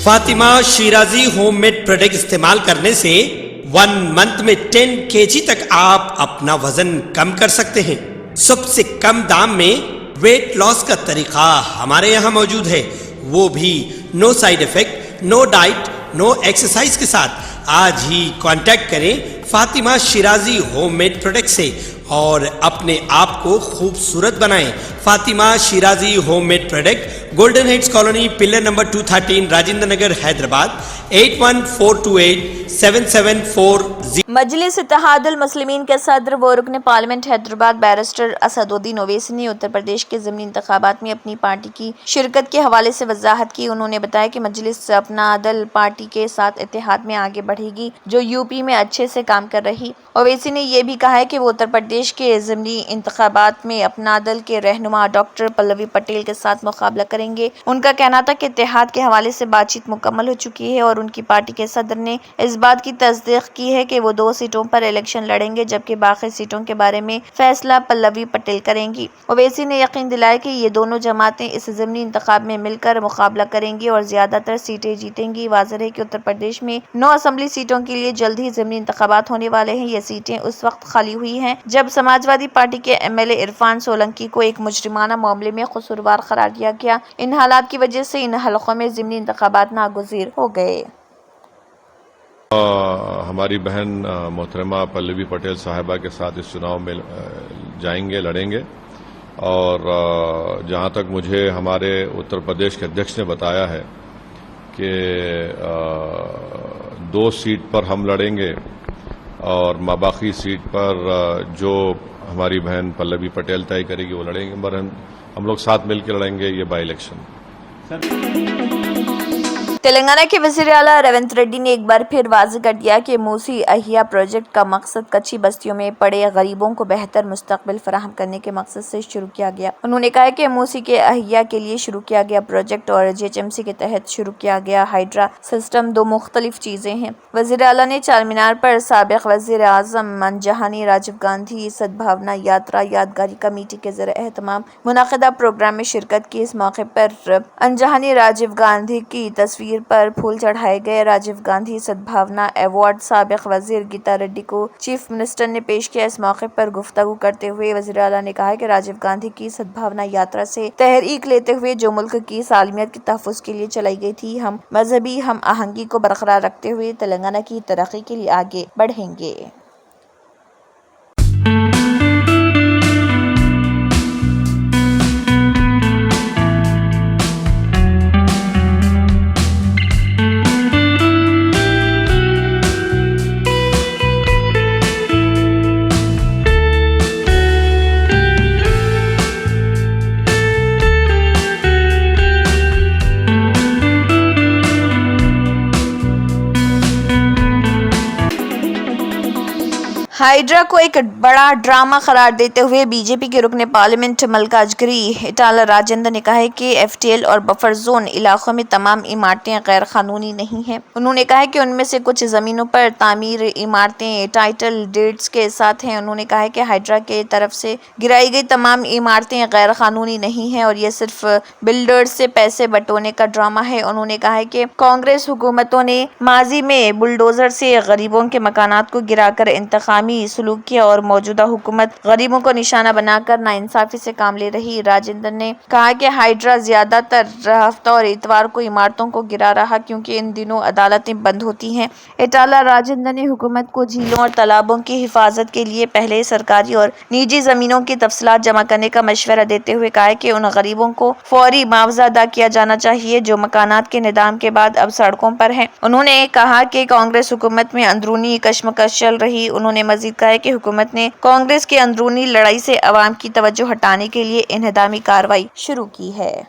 Fatima Shirazi home made product استعمال کرنے سے 1 منتھ میں 10 kg تک آپ اپنا وزن کم کر سکتے ہیں۔ سب سے کم دام میں ویٹ لاس کا طریقہ ہمارے یہاں موجود ہے، وہ بھی no side effect, no diet, no exercise کے ساتھ۔ آج ہی کانٹیکٹ کریں Fatima Shirazi home made product سے اور اپنے آپ کو خوبصورت بنائیں۔ Fatima Shirazi home made product, golden heights colony, pillar number 213، Rajendra Nagar, Hyderabad, 81428774 Majlis اتحاد المسلمین کے صدر و رکن پارلیمنٹ حیدرآباد بیرسٹر اسد الدین اویسی نے اتر پردیش کے ضمنی انتخابات میں اپنی پارٹی کی شرکت کے حوالے سے وضاحت کی۔ انہوں نے بتایا کہ مجلس اپنا دل پارٹی کے ساتھ اتحاد میں آگے بڑھے گی جو یو پی میں اچھے سے کام کر رہی۔ اویسی نے یہ بھی کہا کہ وہ اتر پردیش کے ضمنی انتخابات میں اپنا دل کے رہنما ڈاکٹر پلوی پٹیل کے ساتھ مقابلہ کریں گے۔ ان کا کہنا تھا کہ اتحاد کے حوالے سے بات چیت مکمل ہو چکی ہے اور ان کی پارٹی کے صدر نے اس بات کی تصدیق کی ہے کہ وہ 2 سیٹوں پر الیکشن لڑیں گے جبکہ باقی سیٹوں کے بارے میں فیصلہ پلوی پٹیل کریں گی۔ اویسی نے یقین دلایا کہ یہ دونوں جماعتیں اس ضمنی انتخاب میں مل کر مقابلہ کریں گی اور زیادہ تر سیٹیں جیتیں گی۔ واضح ہے کہ اتر پردیش میں 9 اسمبلی سیٹوں کے لیے جلد ہی ضمنی انتخابات ہونے والے ہیں۔ یہ سیٹیں اس وقت خالی ہوئی ہیں جب سماج وادی پارٹی کے MLA عرفان سولنکی کو ایک مجرمانہ معاملے میں قصوروار قرار دیا گیا۔ ان حالات کی وجہ سے ان حلقوں میں ضمنی انتخابات ناگزیر ہو گئے۔ ہماری بہن محترمہ پلوی پٹیل صاحبہ کے ساتھ اس چناؤ میں جائیں گے، لڑیں گے، اور جہاں تک مجھے ہمارے اتر پردیش کے ادھیکش نے بتایا ہے کہ 2 سیٹ پر ہم لڑیں گے اور ماباقی سیٹ پر جو ہماری بہن پلوی پٹیل طے کرے گی وہ لڑیں گے، مگر ہم لوگ ساتھ مل کے لڑیں گے یہ بائی الیکشن۔ تلنگانہ کے وزیر اعلیٰ ریونت ریڈی نے ایک بار پھر واضح کر دیا کہ موسی احیا پروجیکٹ کا مقصد کچی بستیوں میں پڑے غریبوں کو بہتر مستقبل فراہم کرنے کے مقصد سے شروع کیا گیا۔ انہوں نے کہا کہ موسی کے احیا کے لیے شروع کیا گیا پروجیکٹ اور GHMC کے تحت شروع کیا گیا ہائیڈرا سسٹم 2 مختلف چیزیں ہیں۔ وزیر اعلیٰ نے چار مینار پر سابق وزیر اعظم انجہانی راجیو گاندھی سدبھاونا یاترا یادگاری کمیٹی کے زیر اہتمام منعقدہ پروگرام میں شرکت کی۔ اس موقع پر انجہانی راجیو گاندھی کی تصویر پر پھول چڑھائے گئے۔ راجیو گاندھی سدبھاونا ایوارڈ سابق وزیر گیتا ریڈی کو چیف منسٹر نے پیش کیا۔ اس موقع پر گفتگو کرتے ہوئے وزیر اعلیٰ نے کہا کہ راجیو گاندھی کی سدبھاونا یاترا سے تحریک لیتے ہوئے جو ملک کی سالمیت کے تحفظ کے لیے چلائی گئی تھی، ہم مذہبی ہم آہنگی کو برقرار رکھتے ہوئے تلنگانہ کی ترقی کے لیے آگے بڑھیں گے۔ ہائیڈرا کو ایک بڑا ڈرامہ قرار دیتے ہوئے BJP کے رکن پارلیمنٹ ملکاجگری ایٹالہ راجندر نے کہا ہے کہ FTL اور بفر زون علاقوں میں تمام عمارتیں غیر قانونی نہیں ہیں۔ انہوں نے کہا کہ ان میں سے کچھ زمینوں پر تعمیر عمارتیں ٹائٹل ڈیڈز کے ساتھ ہیں۔ انہوں نے کہا کہ ہائیڈرا کی طرف سے گرائی گئی تمام عمارتیں غیر قانونی نہیں ہیں اور یہ صرف بلڈرز سے پیسے بٹورنے کا ڈرامہ ہے۔ انہوں نے کہا کہ کانگریس حکومتوں نے ماضی میں بلڈوزر سے غریبوں کے مکانات کو گرا کر انتقامی سلوک کیا اور موجودہ حکومت غریبوں کو نشانہ بنا کر ناانصافی سے کام لے رہی۔ راجندر نے کہا کہ ہائیڈرا زیادہ تر ہفتہ اور اتوار کو عمارتوں کو گرا رہا کیونکہ ان دنوں عدالتیں بند ہوتی ہیں۔ ایٹالہ راجندر نے حکومت کو جھیلوں اور تالابوں کی حفاظت کے لیے پہلے سرکاری اور نجی زمینوں کی تفصیلات جمع کرنے کا مشورہ دیتے ہوئے کہا کہ ان غریبوں کو فوری معاوضہ ادا کیا جانا چاہیے جو مکانات کے انہدام کے بعد اب سڑکوں پر ہیں۔ انہوں نے کہا کہ کانگریس حکومت میں اندرونی کشمکش چل رہی۔ انہوں نے مزید کہا کہ حکومت نے کانگریس کی اندرونی لڑائی سے عوام کی توجہ ہٹانے کے لیے انہدامی کارروائی شروع کی ہے۔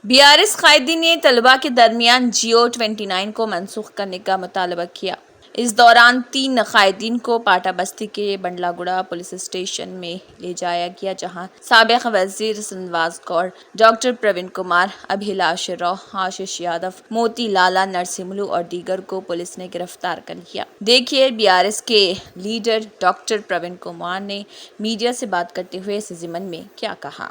BRS قائدین نے طلباء کے درمیان GO 29 کو منسوخ کرنے کا مطالبہ کیا۔ اس دوران 3 قائدین کو پاٹا بستی کے بنڈلا گڑا پولیس اسٹیشن میں لے جایا گیا جہاں سابق وزیر سنواز گوڑ، ڈاکٹر پروین کمار، ابھیلاش راؤ، آشیش یادو، موتی لالا نرسملو اور دیگر کو پولیس نے گرفتار کر لیا۔ دیکھیے BRS کے لیڈر ڈاکٹر پروین کمار نے میڈیا سے بات کرتے ہوئے اس ضمن میں کیا کہا۔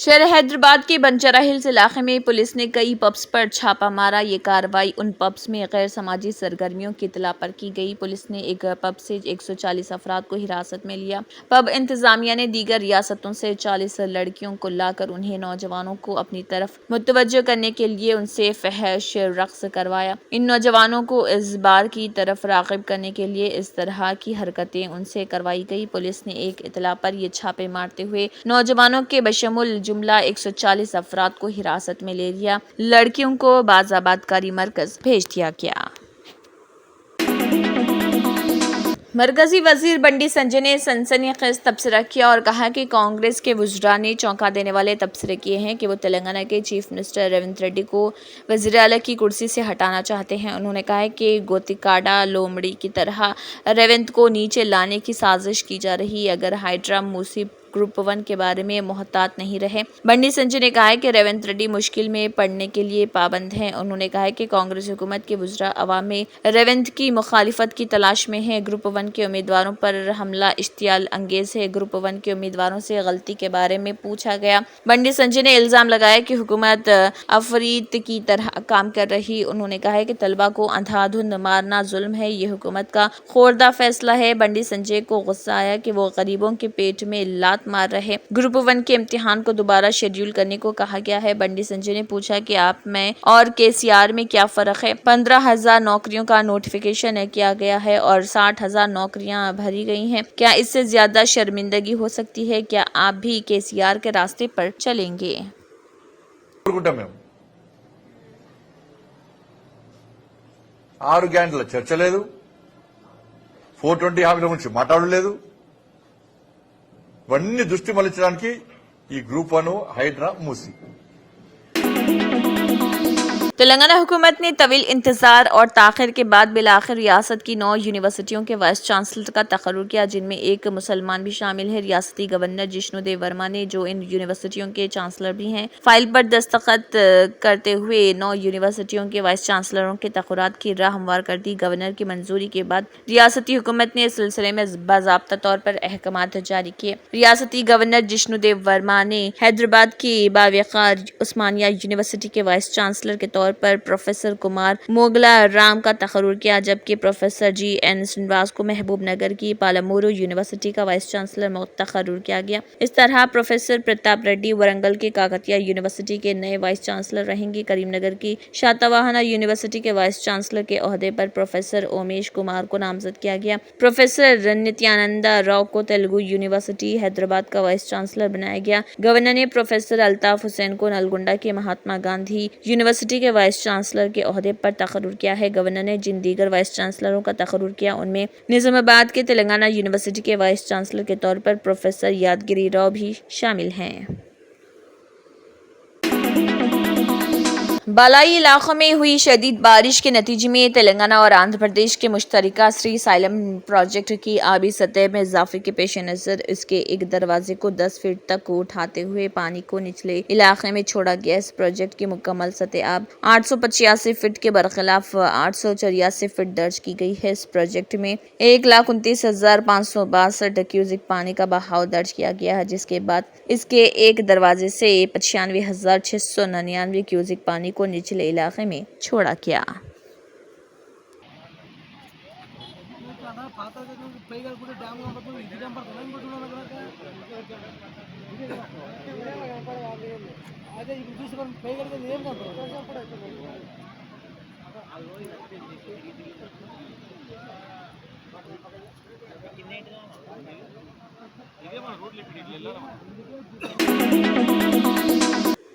شہر حیدرآباد کے بنجارہ ہلز علاقے میں پولیس نے کئی پبس پر چھاپہ مارا۔ یہ کارروائی ان پبس میں غیر سماجی سرگرمیوں کی اطلاع پر کی گئی۔ پولیس نے ایک پب سے 140 افراد کو حراست میں لیا۔ پب انتظامیہ نے دیگر ریاستوں سے 40 لڑکیوں کو لا کر انہیں نوجوانوں کو اپنی طرف متوجہ کرنے کے لیے ان سے فحش رقص کروایا۔ ان نوجوانوں کو اس بار کی طرف راغب کرنے کے لیے اس طرح کی حرکتیں ان سے کروائی گئی۔ پولیس نے ایک اطلاع پر یہ چھاپے مارتے ہوئے نوجوانوں کے بشمول جملہ 140 افراد کو حراست میں لے لیا۔ لڑکیوں کو بازآباد کاری مرکز بھیج دیا گیا۔ مرکزی وزیر بنڈی سنجے نے سنسنی خیز تبصرہ کیا اور کہا کہ کانگریس کے وزراء نے چونکا دینے والے تبصرے کیے ہیں کہ وہ تلنگانہ کے چیف منسٹر ریونت ریڈی کو وزیر اعلیٰ کی کرسی سے ہٹانا چاہتے ہیں۔ انہوں نے کہا کہ گوتیکاڈا لومڑی کی طرح ریونت کو نیچے لانے کی سازش کی جا رہی ہے اگر ہائیڈرا موسی گروپ 1 کے بارے میں محتاط نہیں رہے۔ بنڈی سنجے نے کہا کہ ریونت ریڈی مشکل میں پڑنے کے لیے پابند ہیں۔ انہوں نے کہا کہ کانگریس حکومت کے وزراء عوام میں ریونت کی مخالفت کی تلاش میں ہیں۔ گروپ 1 کے امیدواروں پر حملہ اشتعال انگیز ہے۔ گروپ 1 کے امیدواروں سے غلطی کے بارے میں پوچھا گیا۔ بنڈی سنجے نے الزام لگایا کہ حکومت عفریت کی طرح کام کر رہی۔ انہوں نے کہا کہ طلبہ کو اندھا دھند مارنا ظلم ہے، یہ حکومت کا خوردہ فیصلہ ہے۔ بنڈی سنجے کو غصہ آیا کہ وہ غریبوں کے پیٹ میں لات مار رہے۔ گروپ 1 کے امتحان کو دوبارہ شیڈول کرنے کو کہا گیا ہے۔ بنڈی سنجے نے پوچھا کہ آپ میں اور KCR میں کیا فرق ہے؟ 15,000 نوکریوں کا نوٹیفیکیشن کیا گیا ہے اور 60,000 نوکریاں بھری گئی ہیں۔ کیا اس سے زیادہ شرمندگی ہو سکتی ہے؟ کیا آپ بھی KCR کے راستے پر چلیں گے؟ ఆరు గ్యారెంటీల చర్చ లేదు, 420 హామీల గురించి మాట్లాడలేదు. ఇవన్నీ దృష్టి మళ్లించడానికి ఈ గ్రూప్ 1 హైడ్రా మూసి. تلنگانہ حکومت نے طویل انتظار اور تاخیر کے بعد بالآخر ریاست کی 9 یونیورسٹیوں کے وائس چانسلر کا تقرر کیا، جن میں ایک مسلمان بھی شامل ہے۔ ریاستی گورنر جشنو دیو ورما نے، جو ان یونیورسٹیوں کے چانسلر بھی ہیں، فائل پر دستخط کرتے ہوئے 9 یونیورسٹیوں کے وائس چانسلروں کے تقررات کی راہ ہموار کر دی۔ گورنر کی منظوری کے بعد ریاستی حکومت نے اس سلسلے میں باضابطہ طور پر احکامات جاری کیے۔ ریاستی گورنر جشنو دیو ورما نے حیدرآباد کی باوقار عثمانیہ یونیورسٹی کے وائس چانسلر کے طور پر پروفیسر کمار موگلا رام کا تقرر کیا، جبکہ پروفیسر GN سرینواس کو محبوب نگر کی پالامورو یونیورسٹی کا وائس چانسلر تقرر کیا گیا۔ اس طرح پروفیسر پرتاپ ریڈی ورنگل کے کاکتیہ یونیورسٹی کے نئے وائس چانسلر رہیں گے۔ کریم نگر کی شاتواہنا یونیورسٹی کے وائس چانسلر کے عہدے پر پروفیسر اومیش کمار کو نامزد کیا گیا۔ پروفیسر نتیانندا راؤ کو تلگو یونیورسٹی حیدرآباد کا وائس چانسلر بنایا گیا۔ گورنر نے پروفیسر الطاف حسین کو نلگنڈا کے مہاتما گاندھی یونیورسٹی کے وائس چانسلر کے عہدے پر تقرر کیا ہے۔ گورنر نے جن دیگر وائس چانسلروں کا تقرر کیا، ان میں نظام آباد کے تلنگانہ یونیورسٹی کے وائس چانسلر کے طور پر پروفیسر یادگیری راؤ بھی شامل ہیں۔ بالائی علاقوں میں ہوئی شدید بارش کے نتیجے میں تلنگانہ اور آندھرا پردیش کے مشترکہ سری سائلم پروجیکٹ کی آبی سطح میں اضافے کے پیش نظر اس کے ایک دروازے کو 10 فٹ تک اٹھاتے ہوئے پانی کو نچلے علاقے میں چھوڑا گیا۔ اس پروجیکٹ کی مکمل سطح آب 885 فٹ کے برخلاف 884 فٹ درج کی گئی ہے۔ اس پروجیکٹ میں 129,562 کیوسک پانی کا بہاؤ درج کیا گیا ہے، جس کے بعد اس کے ایک دروازے سے 95,699 کیوسک پانی کو نچلے علاقے میں چھوڑا گیا۔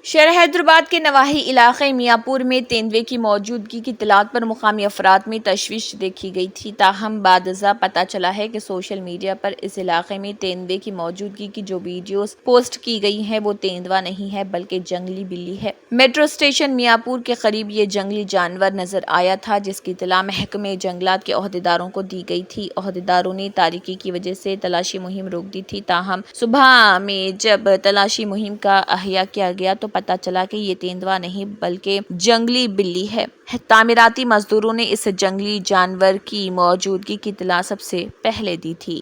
شہر حیدرآباد کے نواحی علاقے میاں پور میں تیندوے کی موجودگی کی اطلاعات پر مقامی افراد میں تشویش دیکھی گئی تھی، تاہم بعد ازاں پتہ چلا ہے کہ سوشل میڈیا پر اس علاقے میں تیندوے کی موجودگی کی جو ویڈیوز پوسٹ کی گئی ہیں وہ تیندوا نہیں ہے بلکہ جنگلی بلی ہے۔ میٹرو اسٹیشن میاں پور کے قریب یہ جنگلی جانور نظر آیا تھا، جس کی اطلاع محکمہ جنگلات کے عہدیداروں کو دی گئی تھی۔ عہدیداروں نے تاریکی کی وجہ سے تلاشی مہم روک دی تھی، تاہم صبح میں جب تلاشی مہم کا احیا کیا گیا تو پتہ چلا کہ یہ تیندوا نہیں بلکہ جنگلی بلی ہے۔ تعمیراتی مزدوروں نے اس جنگلی جانور کی موجودگی کی اطلاع سب سے پہلے دی تھی۔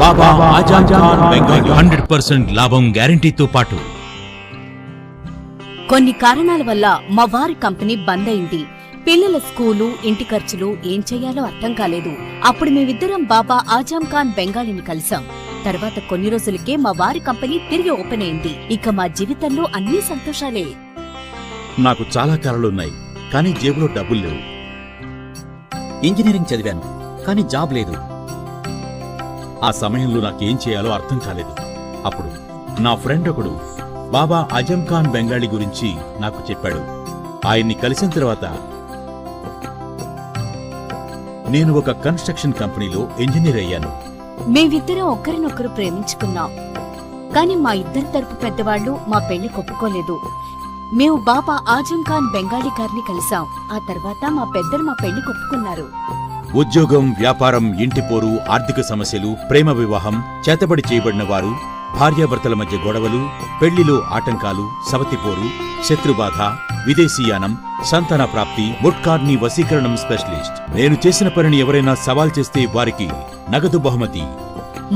బాబా ఆజమ్ ఖాన్ బెంగాలీ 100% లాభం గ్యారెంటీతో పాటు కొన్ని కారణాల వల్ల మా వారి కంపెనీ బంద్ అయింది. పిల్లల స్కూలు, ఇంటి ఖర్చులు ఏం చెయ్యాలో అర్థం కాలేదు. అప్పుడు మేమిద్దరం బాబా ఆజమ్ ఖాన్ బెంగాలీని కలిసాం. తర్వాత కొన్ని రోజులకే మా వారి కంపెనీ తిరిగి ఓపెన్ అయింది. ఇక మా జీవితంలో అన్ని సంతోషాలే. నాకు చాలా కలలున్నాయి, కానీ జేబులో డబ్బులు లేవు. ఇంజనీరింగ్ చదివాను, కానీ జాబ్ లేదు. ఆ సమయంలో నాకేం చేయాలో అర్థం కాలేదు. అప్పుడు నా ఫ్రెండ్ ఒకడు బాబా ఆజమ్ ఖాన్ బెంగాలీ గురించి నాకు చెప్పాడు. ఆయన్ని కలిసిన తర్వాత నేను ఒక కన్స్ట్రక్షన్ కంపెనీలో ఇంజనీర్ అయ్యాను. మేమిద్దరం ఒకరినొకరు ప్రేమించుకున్నాం. కాని మా ఇద్దరి తరపు పెద్దవాళ్లు మా పెళ్లి ఒప్పుకోలేదు. మేము బాబా ఆజమ్ ఖాన్ బెంగాలీ గారిని కలిసాం. ఆ తర్వాత మా పెద్దలు మా పెళ్లి ఒప్పుకున్నారు. ఉద్యోగం, వ్యాపారం, ఇంటి పోరు, ఆర్థిక సమస్యలు, ప్రేమ వివాహం, చేతబడి చేయబడిన వారు, భార్యాభర్తల మధ్య గొడవలు, పెళ్లిలో ఆటంకాలు, సవతిపోరు, శత్రుబాధ, విదేశీయానం, సంతాన ప్రాప్తి, ముట్కార్ని వశీకరణం స్పెషలిస్ట్. నేను చేసిన పనిని ఎవరైనా సవాల్ చేస్తే వారికి నగదు బహుమతి.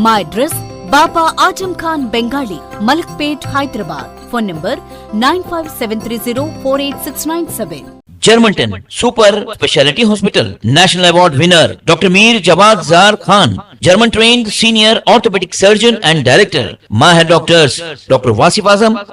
మా address Baba Azam Khan Bengali, Malakpet, Hyderabad. Phone number 9573048697. Germantown Super Speciality Hospital, National Award winner Dr. Mir Jawad Zar Khan, German trained senior orthopedic surgeon and director. Mahir doctors Dr. Wasif Azam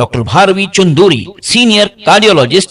Dr. Bharvi Chunduri, senior cardiologist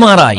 MRI,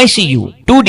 ICU, 2D